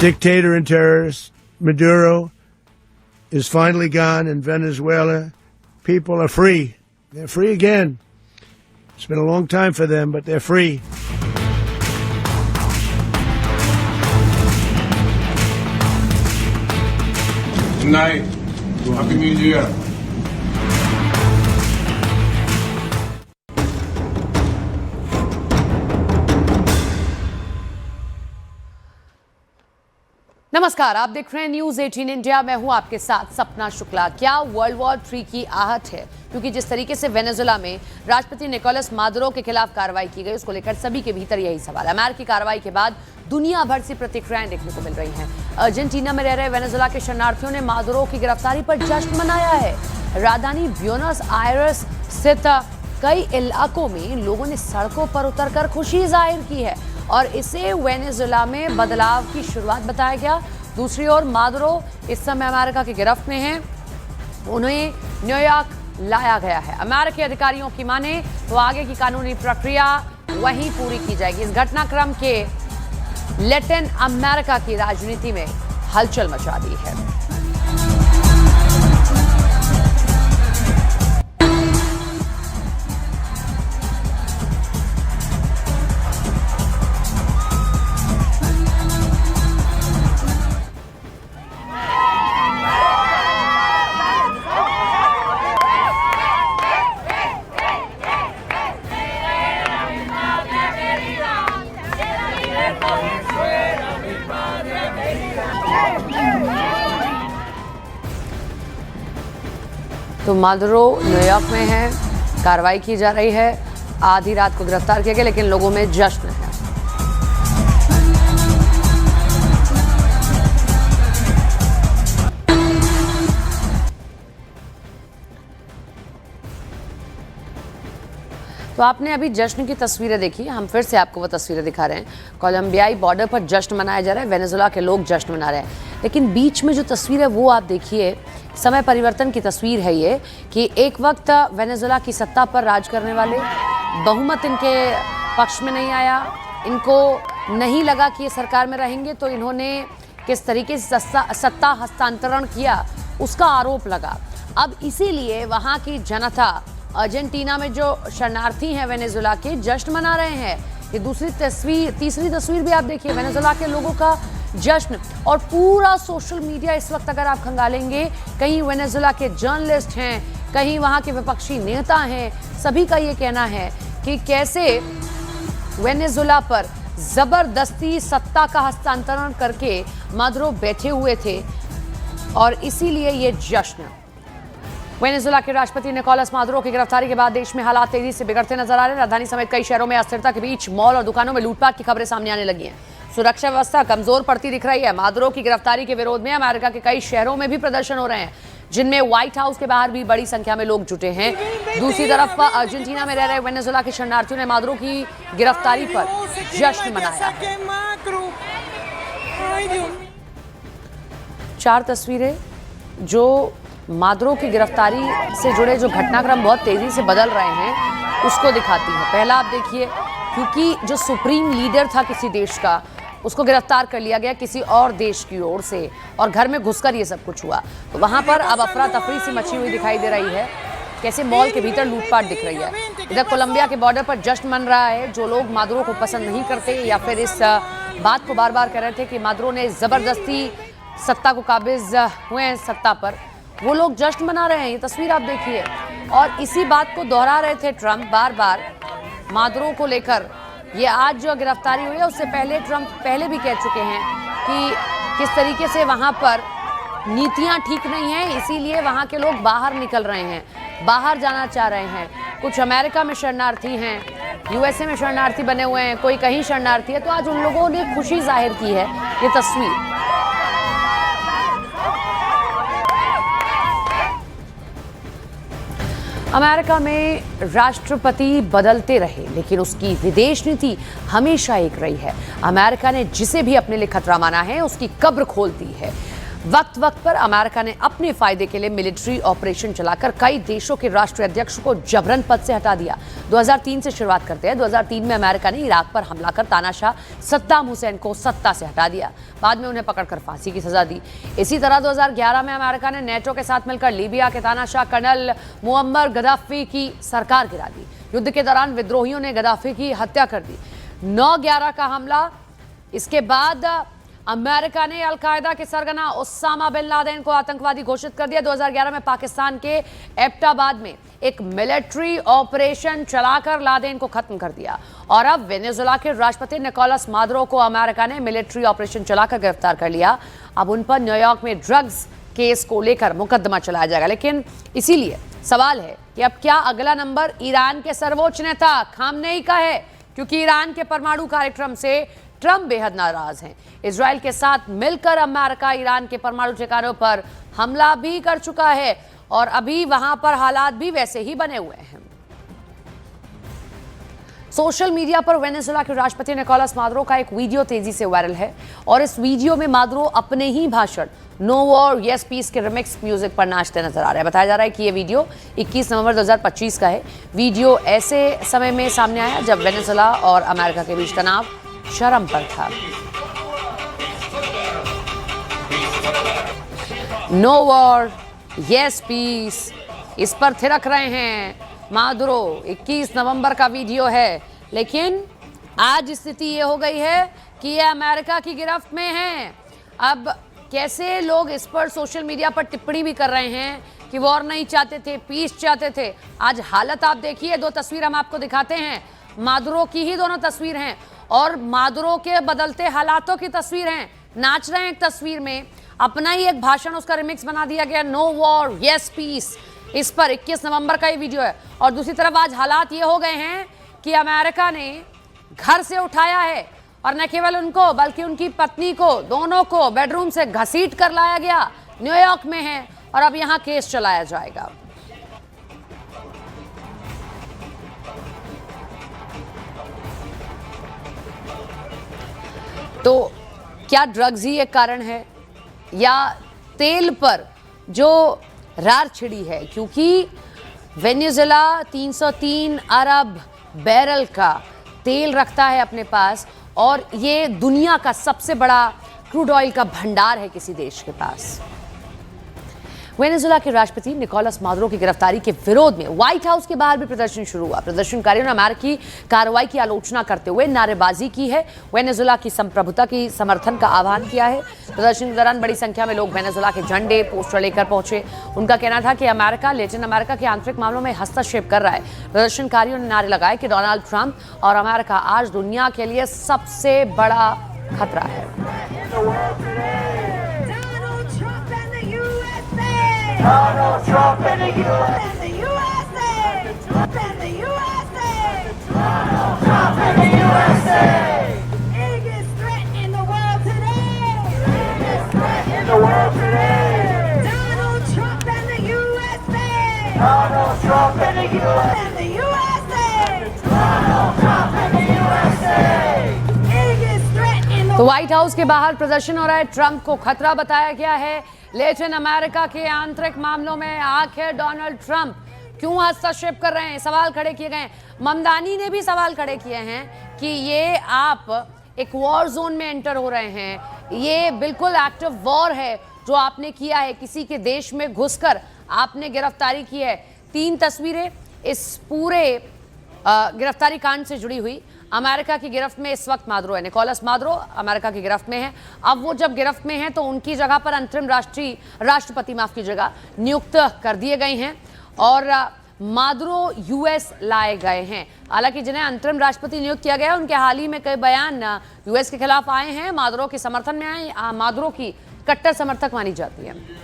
dictator and terrorist Maduro is finally gone in Venezuela. People are free. They're free again. It's been a long time for them, but they're free. Good night. Happy New Year. नमस्कार, आप देख रहे हैं news 18 India. मैं हूं आपके साथ सपना शुक्ला। क्या वर्ल्ड वॉर 3 की आहट है? क्योंकि जिस तरीके से वेनेजुएला में राष्ट्रपति निकोलस मादुरो के खिलाफ कार्रवाई की गई, उसको लेकर सभी के भीतर यही सवाल है। अमेरिकी कार्रवाई के बाद दुनिया भर से प्रतिक्रियाएं देखने को मिल रही हैं। अर्जेंटीना में रह रहे वेनेजुएला के शरणार्थियों ने मादुरो की गिरफ्तारी पर जश्न मनाया है। राजधानी ब्यूनस आयर्स स्थित कई इलाकों में लोगों ने सड़कों पर उतरकर खुशी जाहिर की है और इसे वेनेजुएला में बदलाव की शुरुआत बताया गया। दूसरी ओर मादुरो इस समय अमेरिका की गिरफ्त में हैं। उन्हें न्यूयॉर्क लाया गया है। अमेरिकी अधिकारियों की माने तो आगे की कानूनी प्रक्रिया वहीं पूरी की जाएगी। इस घटनाक्रम के लैटिन अमेरिका की राजनीति में हलचल मचा दी है। तो मादुरो न्यूयॉर्क में है, कार्रवाई की जा रही है। आधी रात को गिरफ्तार किया गया, लेकिन लोगों में जश्न है। तो आपने अभी जश्न की तस्वीरें देखी, हम फिर से आपको वो तस्वीरें दिखा रहे हैं। कोलंबियाई बॉर्डर पर जश्न मनाया जा रहा है, वेनेजुएला के लोग जश्न मना रहे हैं। लेकिन बीच में जो तस्वीर है वो आप देखिए, समय परिवर्तन की तस्वीर है ये, कि एक वक्त वेनेजुएला की सत्ता पर राज करने वाले, बहुमत इनके पक्ष में नहीं आया, इनको नहीं लगा कि ये सरकार में रहेंगे, तो इन्होंने किस तरीके से सत्ता हस्तांतरण किया उसका आरोप लगा। अब इसीलिए वहाँ की जनता अर्जेंटीना में जो शरणार्थी हैं वेनेजुएला के, जश्न मना रहे हैं। ये तीसरी तस्वीर भी आप देखिए, वेनेजुएला के लोगों का जश्न। और पूरा सोशल मीडिया इस वक्त अगर आप खंगालेंगे, कहीं वेनेजुएला के जर्नलिस्ट हैं, कहीं वहाँ के विपक्षी नेता हैं, सभी का ये कहना है कि कैसे वेनेजुएला पर जबरदस्ती सत्ता का हस्तांतरण करके मादुरो बैठे हुए थे और इसीलिए ये जश्न। वेनेजुएला के राष्ट्रपति निकोलस मादुरो की गिरफ्तारी के बाद देश में हालात तेजी से बिगड़ते नजर आ रहे हैं। राजधानी समेत कई शहरों में अस्थिरता के बीच मॉल और दुकानों में लूटपाट की खबरें सामने आने लगी हैं। सुरक्षा व्यवस्था कमजोर पड़ती दिख रही है। मादुरो की गिरफ्तारी के विरोध में अमेरिका के कई शहरों में भी प्रदर्शन हो रहे हैं, जिनमें व्हाइट हाउस के बाहर भी बड़ी संख्या में लोग जुटे हैं। दूसरी तरफ अर्जेंटीना में रह रहे वेनेजुएला के शरणार्थियों ने मादुरो की गिरफ्तारी पर जश्न मनाया। 4 तस्वीरें जो मादुरो की गिरफ्तारी से जुड़े जो घटनाक्रम बहुत तेजी से बदल रहे हैं उसको दिखाती है। पहला आप देखिए, क्योंकि जो सुप्रीम लीडर था किसी देश का, उसको गिरफ्तार कर लिया गया किसी और देश की ओर से, और घर में घुसकर ये सब कुछ हुआ। तो वहाँ पर अब अफरा तफरी सी मची हुई दिखाई दे रही है, कैसे मॉल के भीतर लूटपाट दिख रही है। इधर कोलंबिया के बॉर्डर पर जश्न मन रहा है। जो लोग मादुरो को पसंद नहीं करते या फिर इस बात को बार बार कह रहे थे कि मादुरो ने ज़बरदस्ती सत्ता को काबिज हुए हैं सत्ता पर, वो लोग जश्न मना रहे हैं। ये तस्वीर आप देखिए, और इसी बात को दोहरा रहे थे ट्रंप बार बार मादुरो को लेकर। ये आज जो गिरफ्तारी हुई है, उससे पहले ट्रंप पहले भी कह चुके हैं कि किस तरीके से वहाँ पर नीतियाँ ठीक नहीं हैं, इसीलिए वहाँ के लोग बाहर निकल रहे हैं, बाहर जाना चाह रहे हैं। कुछ अमेरिका में शरणार्थी हैं, यूएसए में शरणार्थी बने हुए हैं, कोई कहीं शरणार्थी है। तो आज उन लोगों ने खुशी जाहिर की है। ये तस्वीर अमेरिका में राष्ट्रपति बदलते रहे, लेकिन उसकी विदेश नीति हमेशा एक रही है। अमेरिका ने जिसे भी अपने लिए खतरा माना है, उसकी कब्र खोल दी है। वक्त वक्त पर अमेरिका ने अपने फायदे के लिए मिलिट्री ऑपरेशन चलाकर कई देशों के राष्ट्रीय अध्यक्ष को जबरन पद से हटा दिया। 2003 से शुरुआत करते हैं। 2003 में अमेरिका ने इराक पर हमला कर तानाशाह सद्दाम हुसैन को सत्ता से हटा दिया। बाद में उन्हें पकड़कर फांसी की सजा दी। इसी तरह 2011 में अमेरिका ने नेटो के साथ मिलकर लीबिया के तानाशाह कर्नल मुअम्मर गद्दाफी की सरकार गिरा दी। युद्ध के दौरान विद्रोहियों ने गद्दाफी की हत्या कर दी। 9/11 का हमला, इसके बाद अमेरिका ने अलकायदा के सरगना ओसामा बिन लादेन को आतंकवादी घोषित कर दिया। 2011 में पाकिस्तान के एबटाबाद में एक मिलिट्री ऑपरेशन चलाकर लादेन को खत्म कर दिया। और अब वेनेजुएला के राष्ट्रपति निकोलस मादुरो को अमेरिका ने मिलिट्री ऑपरेशन चलाकर गिरफ्तार कर लिया। अब उन पर न्यूयॉर्क में ड्रग्स केस को लेकर मुकदमा चलाया जाएगा। लेकिन इसीलिए सवाल है कि अब क्या अगला नंबर ईरान के सर्वोच्च नेता खामनेई का है, क्योंकि ईरान के परमाणु कार्यक्रम से ट्रंप बेहद नाराज हैं। इजराइल के साथ मिलकर अमेरिका ईरान के परमाणु ठिकानों पर हमला भी कर चुका है और अभी वहां पर हालात भी वैसे ही बने हुए हैं। सोशल मीडिया पर वेनेजुएला के राष्ट्रपति निकोलस मादुरो का एक वीडियो तेजी से वायरल है और इस वीडियो में मादुरो अपने ही भाषण नो वॉर येस पीस के रिमिक्स म्यूजिक पर नाचते नजर आ रहे हैं। बताया जा रहा है कि यह वीडियो 21 नवंबर 2025 का है। वीडियो ऐसे समय में सामने आया जब वेनेजुएला और अमेरिका के बीच तनाव चरम पर था। नो वॉर येस पीस, इस पर थिरक रहे हैं मादुरो। 21 नवंबर का वीडियो है, लेकिन आज स्थिति ये हो गई है कि ये अमेरिका की गिरफ्त में हैं। अब कैसे लोग इस पर सोशल मीडिया पर टिप्पणी भी कर रहे हैं कि वॉर नहीं चाहते थे, पीस चाहते थे। आज हालत आप देखिए, दो तस्वीर हम आपको दिखाते हैं। मादुरो की ही दोनों तस्वीर हैं और मादुरो के बदलते हालातों की तस्वीर हैं। नाच रहे हैं एक तस्वीर में, अपना ही एक भाषण उसका रिमिक्स बना दिया गया, नो वॉर येस पीस। इस पर 21 नवंबर का ये वीडियो है। और दूसरी तरफ आज हालात ये हो गए हैं कि अमेरिका ने घर से उठाया है और न केवल उनको बल्कि उनकी पत्नी को, दोनों को बेडरूम से घसीट कर लाया गया। न्यूयॉर्क में है और अब यहां केस चलाया जाएगा। तो क्या ड्रग्स ही एक कारण है या तेल पर जो रार छिड़ी है, क्योंकि वेनेजुएला 303 अरब बैरल का तेल रखता है अपने पास और ये दुनिया का सबसे बड़ा क्रूड ऑयल का भंडार है किसी देश के पास। वेनेजुएला के राष्ट्रपति निकोलस मादुरो की गिरफ्तारी के विरोध में व्हाइट हाउस के बाहर भी प्रदर्शन शुरू हुआ। प्रदर्शनकारियों ने अमेरिकी कार्रवाई की आलोचना करते हुए नारेबाजी की है, वेनेजुएला की संप्रभुता की समर्थन का आह्वान किया है। प्रदर्शन के दौरान बड़ी संख्या में लोग वेनेजुएला के झंडे, पोस्टर लेकर पहुंचे। उनका कहना था कि अमेरिका लैटिन अमेरिका के आंतरिक मामलों में हस्तक्षेप कर रहा है। प्रदर्शनकारियों ने नारे लगाए कि डोनाल्ड ट्रंप और अमेरिका आज दुनिया के लिए सबसे बड़ा खतरा है। Donald Trump and the USA! Trump and the USA! Donald Trump and the USA! Biggest threat in the world today! Biggest threat in the world today! Donald Trump and the USA! Donald Trump and the USA! Donald Trump and the USA! Biggest threat in the तो white house के बाहर प्रदर्शन हो रहा है। Trump को खतरा बताया गया है। लैटिन अमेरिका के आंतरिक मामलों में आखिर डोनाल्ड ट्रंप क्यों हस्तक्षेप कर रहे हैं, सवाल खड़े किए गए हैं। ममदानी ने भी सवाल खड़े किए हैं कि ये आप एक वॉर जोन में एंटर हो रहे हैं, ये बिल्कुल एक्टिव वॉर है जो आपने किया है। किसी के देश में घुसकर आपने गिरफ्तारी की है। 3 तस्वीरें इस पूरे गिरफ्तारी कांड से जुड़ी हुई। अमेरिका की गिरफ्त में इस वक्त मादुरो है। निकोलस मादुरो अमेरिका की गिरफ्त में है। अब वो जब गिरफ्त में है तो उनकी जगह पर अंतरिम राष्ट्रपति माफ कीजिएगा नियुक्त कर दिए गए हैं और मादुरो यूएस लाए गए हैं। हालांकि जिन्हें अंतरिम राष्ट्रपति नियुक्त किया गया उनके हाल ही में कई बयान यूएस के खिलाफ आए हैं, मादुरो के समर्थन में आए। मादुरो की कट्टर समर्थक मानी जाती है।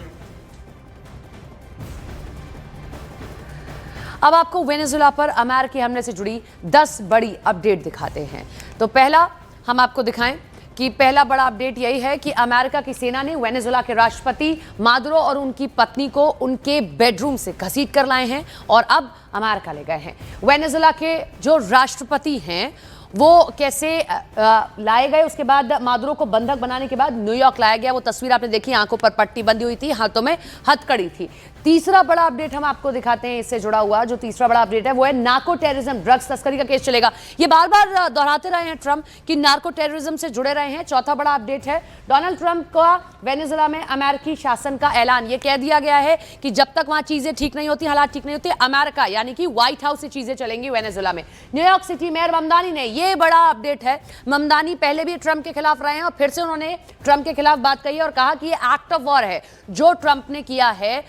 अब आपको वेनेजुएला पर अमेरिकी हमले से जुड़ी 10 बड़ी अपडेट दिखाते हैं। तो पहला हम आपको दिखाएं कि पहला बड़ा अपडेट यही है कि अमेरिका की सेना ने वेनेजुएला के राष्ट्रपति मादुरो और उनकी पत्नी को उनके बेडरूम से घसीट कर लाए हैं और अब अमेरिका ले गए हैं। वेनेजुएला के जो राष्ट्रपति हैं वो कैसे लाए गए, उसके बाद मादुरो को बंधक बनाने के बाद न्यूयॉर्क लाया गया। वो तस्वीर आपने देखी, आंखों पर पट्टी बंधी हुई थी, हाथों में हथकड़ी थी। तीसरा बड़ा अपडेट हम आपको दिखाते हैं, इससे जुड़ा हुआ जो तीसरा बड़ा अपडेट है वो है नार्को टेररिज्म, ड्रग्स तस्करी का केस चलेगा। ये बार बार दोहराते रहे हैं ट्रंप कि नार्को टेररिज्म से जुड़े रहे हैं। चौथा बड़ा अपडेट है डोनाल्ड ट्रंप का वेनेजुएला में अमेरिकी शासन का ऐलान। ये कह दिया गया है कि जब तक वहां चीजें ठीक नहीं होती, हालात ठीक नहीं होते, अमेरिका यानी कि व्हाइट हाउस से चीजें चलेंगी वेनेजुएला में। न्यूयॉर्क सिटी मेयर ममदानी ने, ये बड़ा अपडेट है, ममदानी पहले भी ट्रंप के खिलाफ रहे हैं और फिर से उन्होंने ट्रंप के खिलाफ बात कही और कहा कि ये एक्ट ऑफ वॉर है जो ट्रंप ने किया है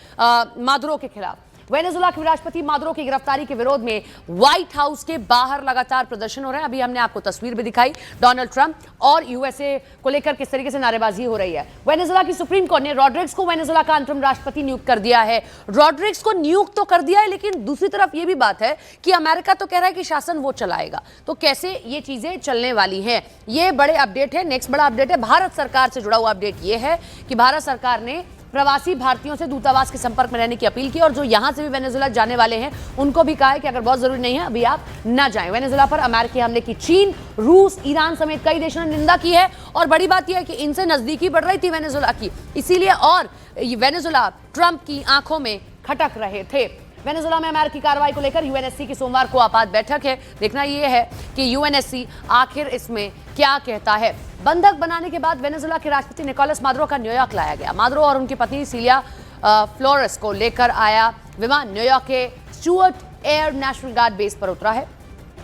मादुरो के खिलाफ। वेनेजुएला के राष्ट्रपति मादुरो की गिरफ्तारी के विरोध में व्हाइट हाउस के बाहर लगातार प्रदर्शन हो रहे हैं। अभी हमने आपको तस्वीर भी दिखाई, डोनाल्ड ट्रंप और यूएसए को लेकर किस तरीके से नारेबाजी हो रही है। वेनेजुएला की सुप्रीम कोर्ट ने रॉड्रिग्स को वेनेजुएला का अंतरिम राष्ट्रपति नियुक्त कर दिया है। रॉड्रिग्स को नियुक्त तो कर दिया है, लेकिन दूसरी तरफ यह भी बात है कि अमेरिका तो कह रहा है कि शासन वो चलाएगा, तो कैसे ये चीजें चलने वाली हैं, ये बड़े अपडेट है। नेक्स्ट बड़ा अपडेट है भारत सरकार से जुड़ा हुआ अपडेट ये है कि भारत सरकार ने प्रवासी भारतीयों से दूतावास के संपर्क में रहने की अपील की और जो यहां से भी वेनेजुएला जाने वाले हैं उनको भी कहा है कि अगर बहुत जरूरी नहीं है अभी आप ना जाएं। वेनेजुएला पर अमेरिकी हमले की चीन, रूस, ईरान समेत कई देशों ने निंदा की है और बड़ी बात यह है कि इनसे नजदीकी बढ़ रही थी वेनेजुएला की, इसीलिए और वेनेजुएला ट्रंप की आंखों में खटक रहे थे। वेनेजुएला में अमेरिकी कार्रवाई को लेकर यूएनएससी की सोमवार को आपात बैठक है। देखना यह है कि यूएनएससी आखिर इसमें क्या कहता है। बंधक बनाने के बाद वेनेजुएला के राष्ट्रपति निकोलस मादुरो का न्यूयॉर्क लाया गया। मादुरो और उनकी पत्नी सिलिया फ्लोरेस को लेकर आया विमान न्यूयॉर्क के Stuart air national guard base पर उतरा है।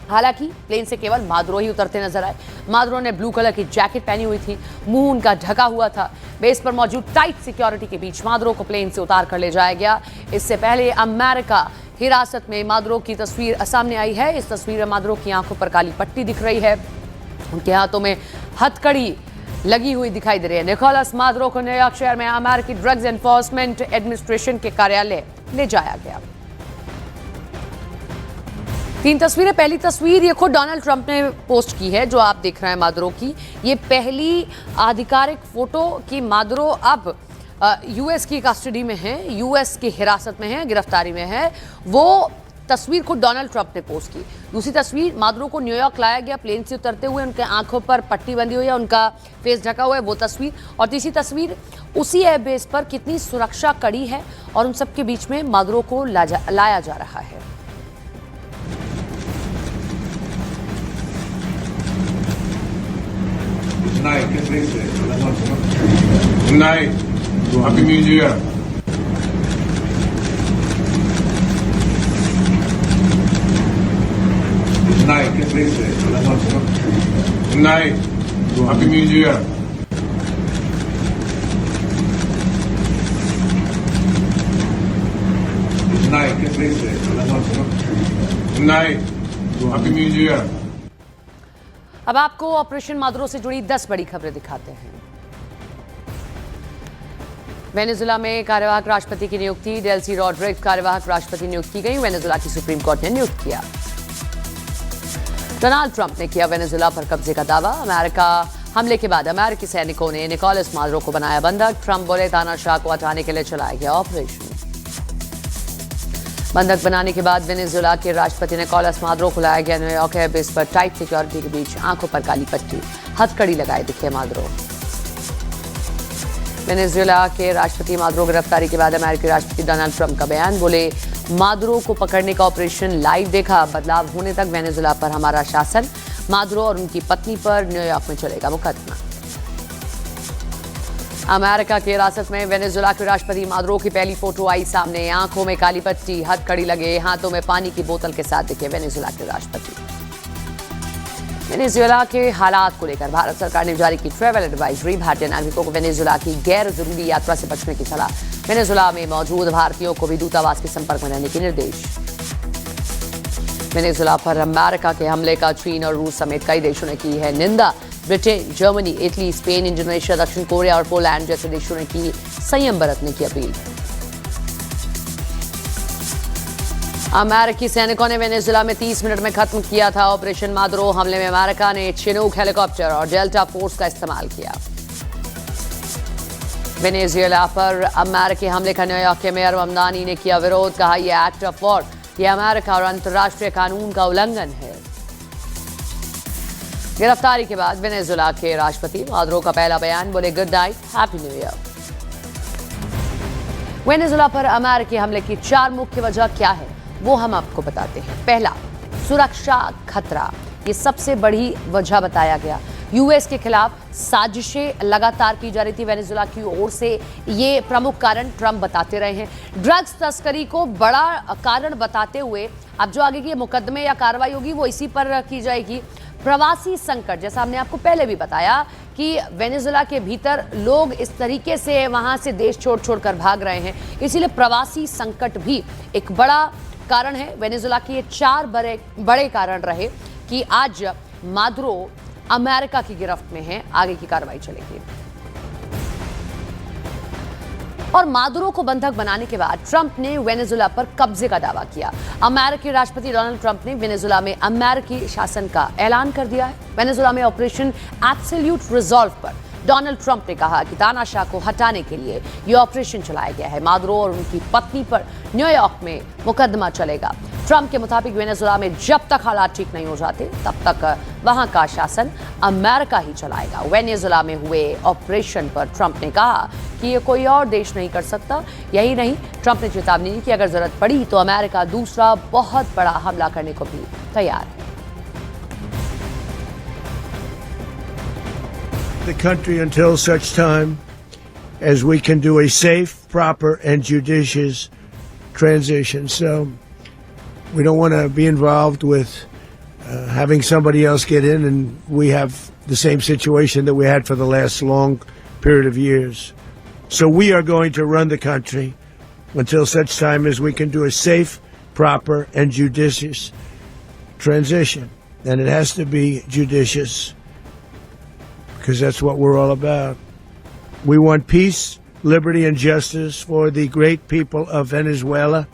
हालांकि प्लेन से केवल मादुरो ही उतरते नजर आए। मादुरो ने ब्लू कलर की जैकेट पहनी हुई थी, मुंह उनका ढका हुआ था। बेस पर मौजूद टाइट सिक्योरिटी के बीच मादुरो को प्लेन से उतार कर ले जाया गया। इससे पहले अमेरिका हिरासत में मादुरो की तस्वीर सामने आई है। इस तस्वीर में मादुरो की आंखों पर काली पट्टी दिख रही है, उनके हाथों में हथकड़ी लगी हुई दिखाई दे रही है। निकोलस मादुरो को न्यूयॉर्क शहर में अमेरिकी ड्रग्स एनफोर्समेंट एडमिनिस्ट्रेशन के कार्यालय ले जाया गया। 3 तस्वीरें। पहली तस्वीर ये खुद डोनाल्ड ट्रंप ने पोस्ट की है जो आप देख रहे हैं मादुरो की। ये पहली आधिकारिक फोटो कि मादुरो अब यूएस की कस्टडी में है, यूएस की हिरासत में है, गिरफ्तारी में है। वो तस्वीर खुद डोनाल्ड ट्रंप ने पोस्ट की। दूसरी तस्वीर मादुरो को न्यूयॉर्क लाया गया प्लेन से उतरते हुए, उनके आंखों पर पट्टी बंधी हुई है, उनका फेस ढका हुआ है, वो तस्वीर। और तीसरी तस्वीर उसी एयरबेस पर कितनी सुरक्षा कड़ी है और उन सबके बीच में मादुरो को लाया जा रहा है। Night, get ready. Night. Happy New Year. Night, get ready. Night. Happy New Year. Night, get ready. Night. Happy New Year. अब आपको ऑपरेशन मादुरो से जुड़ी 10 बड़ी खबरें दिखाते हैं। वेनेजुएला में कार्यवाहक राष्ट्रपति की नियुक्ति, डेल्सी रॉड्रिग्स कार्यवाहक राष्ट्रपति नियुक्त की गई। वेनेजुएला की सुप्रीम कोर्ट ने नियुक्त किया। डोनाल्ड ट्रंप ने किया वेनेजुएला पर कब्जे का दावा। अमेरिका हमले के बाद अमेरिकी सैनिकों ने निकोलस मादुरो को बनाया बंधक। ट्रंप बोले तानाशाह को हटाने के लिए चलाया गया ऑपरेशन। बंधक बनाने के बाद वेनेजुएला के राष्ट्रपति निकोलस मादुरो को लाया गया न्यूयॉर्क एयरबेस पर। टाइट सिक्योरिटी के बीच आंखों पर काली पट्टी, हथकड़ी लगाए दिखे मादुरो। वेनेजुएला के राष्ट्रपति मादुरो गिरफ्तारी के बाद अमेरिकी राष्ट्रपति डोनाल्ड ट्रंप का बयान। बोले मादुरो को पकड़ने का ऑपरेशन लाइव देखा, बदलाव होने तक वेनेजुएला पर हमारा शासन। मादुरो और उनकी पत्नी पर न्यूयॉर्क में चलेगा मुकदमा। अमेरिका की हिरासत में वेनेजुएला के राष्ट्रपति मादुरो की पहली फोटो आई सामने। आंखों में काली पट्टी, हथकड़ी लगे, हाथों में पानी की बोतल के साथ दिखे वेनेजुएला के राष्ट्रपति। वेनेजुएला के हालात को लेकर भारत सरकार ने जारी की ट्रैवल एडवाइजरी। भारतीय नागरिकों को वेनेजुएला की गैर जरूरी यात्रा से बचने की सलाह। वेनेजुएला में मौजूद भारतीयों को भी दूतावास के संपर्क में रहने के निर्देश। वेनेजुएला पर अमेरिका के हमले का चीन और रूस समेत कई देशों ने की है निंदा। Britain, Germany, Italy, Spain, Indonesia, दक्षिण कोरिया और पोलैंड जैसे देशों ने की संयम बरतने की अपील। अमेरिकी सैनिकों ने वेनेजुएला में 30 मिनट में खत्म किया था ऑपरेशन मादुरो। हमले में अमेरिका ने चिनूक हेलीकॉप्टर और डेल्टा फोर्स का इस्तेमाल किया। वेनेजुएला पर अमेरिकी हमले का न्यूयॉर्क के मेयर ममदानी ने किया विरोध। कहा यह एक्ट ऑफ वॉर, यह अमेरिका और अंतर्राष्ट्रीय कानून का उल्लंघन है। गिरफ्तारी के बाद वेनेजुला के राष्ट्रपति मादुरो का पहला बयान, बोले good night, happy new year. Venezuela पर अमेरिकी हमले की 4 मुख्य वजह क्या है वो हम आपको बताते हैं। पहला, सुरक्षा खतरा, ये सबसे बड़ी वजह बताया गया। यूएस के खिलाफ साजिशें लगातार की जा रही थी वेनेजुला की ओर से, ये प्रमुख कारण ट्रंप बताते रहे हैं। ड्रग्स तस्करी को बड़ा कारण बताते हुए अब जो आगे की मुकदमे या कार्रवाई होगी वो इसी पर की जाएगी। प्रवासी संकट, जैसा हमने आपको पहले भी बताया कि वेनेजुला के भीतर लोग इस तरीके से वहां से देश छोड़ छोड़कर भाग रहे हैं, इसीलिए प्रवासी संकट भी एक बड़ा कारण है। वेनेजुला के ये 4 बड़े कारण रहे कि आज मादुरो अमेरिका की गिरफ्त में है। आगे की कार्रवाई चलेगी। और मादुरो को बंधक बनाने के बाद ट्रंप ने वेनेजुला पर कब्जे का दावा किया। अमेरिकी राष्ट्रपति डोनाल्ड ट्रंप ने वेनेजुला में अमेरिकी शासन का ऐलान कर दिया है। वेनेजुला में ऑपरेशन एब्सोल्यूट रिजॉल्व पर डोनाल्ड ट्रंप ने कहा कि तानाशाह को हटाने के लिए यह ऑपरेशन चलाया गया है। मादुरो और उनकी पत्नी पर न्यूयॉर्क में मुकदमा चलेगा। ट्रंप के मुताबिक वेनेजुला में जब तक हालात ठीक नहीं हो जाते तब तक वहां का शासन अमेरिका ही चलाएगा। वेनेजुला में हुए ऑपरेशन पर ट्रंप ने कहा कि ये कोई और देश नहीं कर सकता। यही नहीं, ट्रंप ने चेतावनी दी कि अगर जरूरत पड़ी तो अमेरिका दूसरा बहुत बड़ा हमला करने को भी तैयार है। The country until such time as we can do a safe, proper, and judicious transition. So we don't want to be involved with having somebody else get in, and we have the same situation that we had for the last long period of years. So we are going to run the country until such time as we can do a safe, proper, and judicious transition. And it has to be judicious, because that's what we're all about. We want peace, liberty, and justice for the great people of Venezuela.